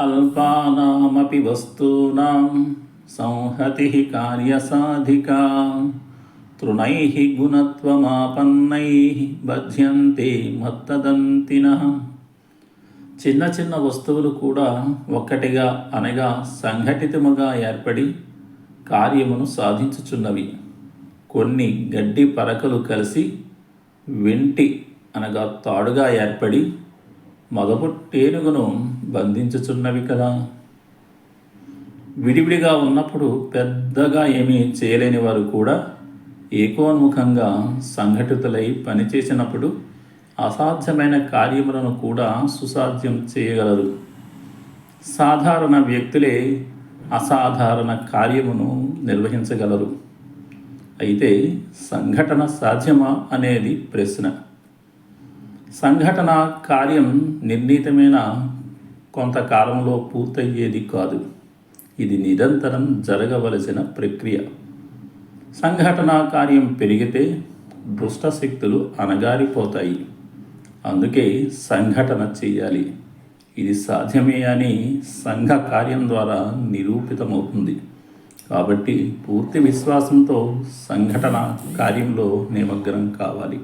అల్పానామపి వస్తూనాం సంహతిః కార్యసాధికా తృణైః గుణత్వమాపన్నైః బధ్యంతే మత్తదంతినః. చిన్న చిన్న వస్తువులు కూడా ఒక్కటిగా అనగా సంఘటితముగా ఏర్పడి కార్యమును సాధించుచున్నవి. కొన్ని గడ్డి పరకలు కలిసి వెంటి అనగా తాడుగా ఏర్పడి మగపు టేనుగును బంధించుచున్నవి కదా. విడివిడిగా ఉన్నప్పుడు పెద్దగా ఏమీ చేయలేని వారు కూడా ఏకోన్ముఖంగా సంఘటితులై పనిచేసినప్పుడు అసాధ్యమైన కార్యములను కూడా సుసాధ్యం చేయగలరు. సాధారణ వ్యక్తులే అసాధారణ కార్యమును నిర్వహించగలరు. అయితే సంఘటన సాధ్యమా అనేది ప్రశ్న. సంఘటన కార్యం నిర్ణీతమైన కొంతకాలంలో పూర్తయ్యేది కాదు. ఇది నిరంతరం జరగవలసిన ప్రక్రియ. సంఘటన కార్యం పెరిగితే దుష్ట శక్తులు అణగారిపోతాయి. అందుకే సంఘటన చెయ్యాలి. ఇది సాధ్యమే అని సంఘ కార్యం ద్వారా నిరూపితమవుతుంది. కాబట్టి పూర్తి విశ్వాసంతో సంఘటన కార్యంలో నిమగ్నం కావాలి.